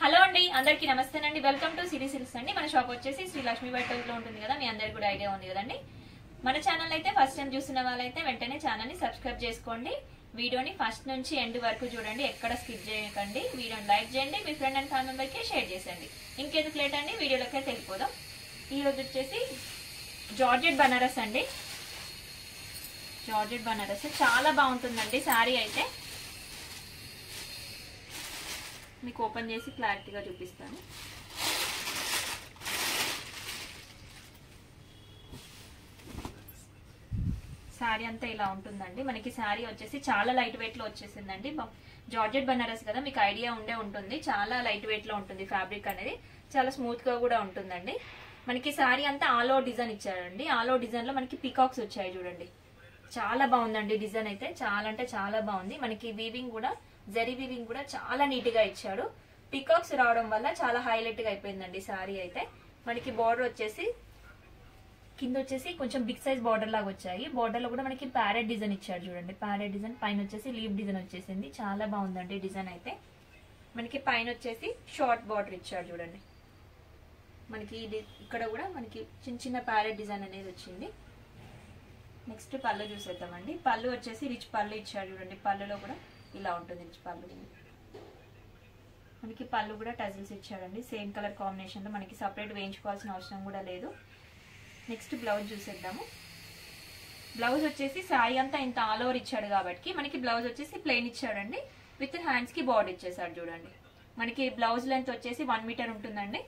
Hello అండి, అందరికీ నమస్తేనండి. Welcome to Siri silks అండి. మన షాప్ వచ్చేసి శ్రీ లక్ష్మీ బట్టల్ లో ఉంటుంది కదా, మీ అందరికి కూడా ఐడియా ఉంది కదండి. మన ఛానల్ అయితే ఫస్ట్ టైం చూస్తున్న వాళ్ళైతే వెంటనే ఛానల్ ని సబ్స్క్రైబ్ చేసుకోండి. వీడియోని ఫస్ట్ నుంచి ఎండ్ వరకు చూడండి, ఎక్కడ స్కిప్ చేయకండి. వీడియోని లైక్ చేయండి, మీ ఫ్రెండ్ అండ్ ఫ్యామిలీ మెంబర్కి షేర్ చేసేయండి. ఇంకెందుకు లేట్ అండి, వీడియోలోకి వెళ్ళిపోదాం. ఈ రోజు వచ్చేసి జార్జెట్ బనారస్ అండి. జార్జెట్ బనారస్ చాలా బాగుంటుందండి శారీ అయితే. మీకు ఓపెన్ చేసి క్లారిటీగా చూపిస్తాను. శారీ అంతా ఇలా ఉంటుందండి. మనకి శారీ వచ్చేసి చాలా లైట్ వెయిట్ లో వచ్చేసిందండి. జార్జెట్ బనారస్ కదా, మీకు ఐడియా ఉండే ఉంటుంది. చాలా లైట్ వెయిట్ లో ఉంటుంది ఫ్యాబ్రిక్ అనేది, చాలా స్మూత్ గా కూడా ఉంటుందండి. మనకి శారీ అంతా ఆల్ ఓవర్ డిజైన్ ఇచ్చారండి. ఆల్ ఓవర్ డిజైన్ లో మనకి పీకాక్స్ వచ్చాయి చూడండి. చాలా బాగుందండి డిజైన్ అయితే, చాలా అంటే చాలా బాగుంది. మనకి వీవింగ్ కూడా, జరీ వీవింగ్ కూడా చాలా నీట్ గా ఇచ్చాడు. పీకాక్స్ రావడం వల్ల చాలా హైలైట్ గా అయిపోయిందండి శారీ అయితే. మనకి బార్డర్ వచ్చేసి కింద వచ్చేసి కొంచెం బిగ్ సైజ్ బార్డర్ లాగా వచ్చాయి. బార్డర్ లో కూడా మనకి ప్యారెట్ డిజైన్ ఇచ్చాడు చూడండి. ప్యారెట్ డిజైన్ పైన వచ్చేసి లీవ్ డిజైన్ వచ్చేసింది. చాలా బాగుందండి డిజైన్ అయితే. మనకి పైన వచ్చేసి షార్ట్ బార్డర్ ఇచ్చాడు చూడండి. మనకి ఇక్కడ కూడా మనకి చిన్న చిన్న ప్యారెట్ డిజైన్ అనేది వచ్చింది. నెక్స్ట్ పళ్ళు చూసేద్దామండి. పళ్ళు వచ్చేసి రిచ్ పళ్ళు ఇచ్చాడు చూడండి. పళ్ళులో కూడా ఇలా ఉంటుంది రిచ్ పళ్ళు. మనకి పళ్ళు కూడా టజిల్స్ ఇచ్చాడండి. సేమ్ కలర్ కాంబినేషన్ లో, మనకి సపరేట్ వేయించుకోవాల్సిన అవసరం కూడా లేదు. నెక్స్ట్ బ్లౌజ్ చూసేద్దాము. బ్లౌజ్ వచ్చేసి శారీ అంతా ఇంత ఆల్ ఓవర్ ఇచ్చాడు కాబట్టి మనకి బ్లౌజ్ వచ్చేసి ప్లెయిన్ ఇచ్చాడండి. విత్ హ్యాండ్స్ కి బార్డర్ ఇచ్చేసాడు చూడండి. మనకి బ్లౌజ్ లెంత్ వచ్చేసి 1 మీటర్ ఉంటుందండి.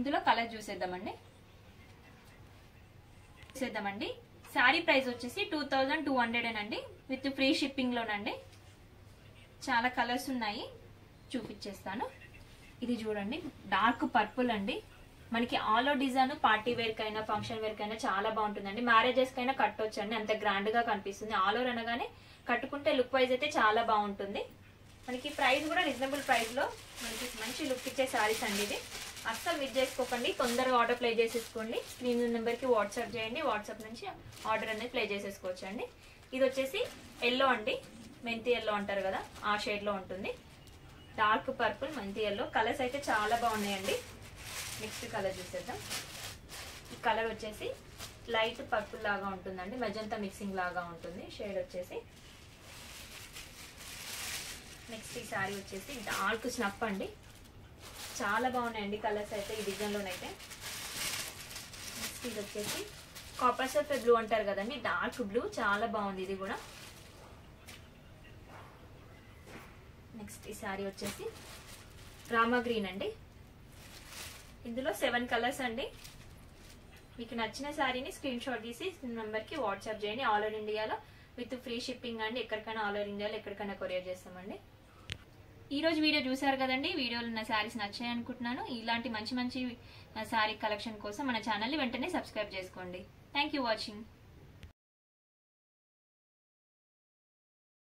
ఇందులో కలర్ చూసేద్దామండి. శారీ ప్రైస్ వచ్చేసి 2200 అండి, విత్ ఫ్రీ షిప్పింగ్ లోనండి. చాలా కలర్స్ ఉన్నాయి, చూపించేస్తాను. ఇది చూడండి, డార్క్ పర్పుల్ అండి. మనకి all over design party wear కైనా ఫంక్షన్ వేర్ కైనా చాలా బాగుంటుందండి. మ్యారేజెస్ కైనా కట్టొచ్చండి, అంత గ్రాండ్ గా కనిపిస్తుంది. ఆల్ ఓవర్ అనగానే కట్టుకుంటే లుక్ వైజ్ అయితే చాలా బాగుంటుంది. మనకి ప్రైస్ కూడా రీజనబుల్ ప్రైస్ లో మనకి మంచి లుక్ ఇచ్చే శారీస్ అండి. ఇది అస్సలు మిస్ చేసుకోకండి, తొందరగా ఆర్డర్ ప్లే చేసేసుకోండి. స్క్రీన్ నెంబర్ కి వాట్సాప్ చేయండి, వాట్సాప్ నుంచి ఆర్డర్ అనేది ప్లే చేసేసుకోవచ్చు అండి. ఇది వచ్చేసి ఎల్లో అండి, మెంతి ఎల్లో అంటారు కదా, ఆ షేడ్ లో ఉంటుంది. డార్క్ పర్పుల్, మెంతి ఎల్లో కలర్స్ అయితే చాలా బాగున్నాయండి. నెక్స్ట్ కలర్ చూసేద్దాం. ఈ కలర్ వచ్చేసి లైట్ పర్పుల్ లాగా ఉంటుందండి, మెజంతా మిక్సింగ్ లాగా ఉంటుంది షేడ్ వచ్చేసి. నెక్స్ట్ ఈ శారీ వచ్చేసి డార్క్ స్నఫ్ అండి. చాలా బాగున్నాయండి కలర్స్ అయితే ఈ డిజైన్ లోనైతే. నెక్స్ట్ ఇది వచ్చేసి కాపర్ సల్ఫేట్ బ్లూ అంటారు కదండి, డార్క్ బ్లూ, చాలా బాగుంది ఇది కూడా. నెక్స్ట్ ఈ శారీ వచ్చేసి రామా గ్రీన్ అండి. ఇందులో 7 కలర్స్ అండి. మీకు నచ్చిన శారీని స్క్రీన్ షాట్ తీసి నెంబర్ కి వాట్సాప్ చేయండి. ఆల్ ఓవర్ ఇండియాలో విత్ ఫ్రీ షిప్పింగ్ అండి. ఎక్కడికైనా ఆల్ ఓవర్ ఇండియాలో ఎక్కడికైనా కొరియర్ చేస్తామండి. ఈ రోజు వీడియో చూసారు కదండి. వీడియోలో ఉన్న శారీస్ నచ్చాయి అనుకుంటున్నాను. ఇలాంటి మంచి మంచి శారీ కలెక్షన్ కోసం మన ఛానల్ ని వెంటనే సబ్స్క్రైబ్ చేసుకోండి. Thank you watching.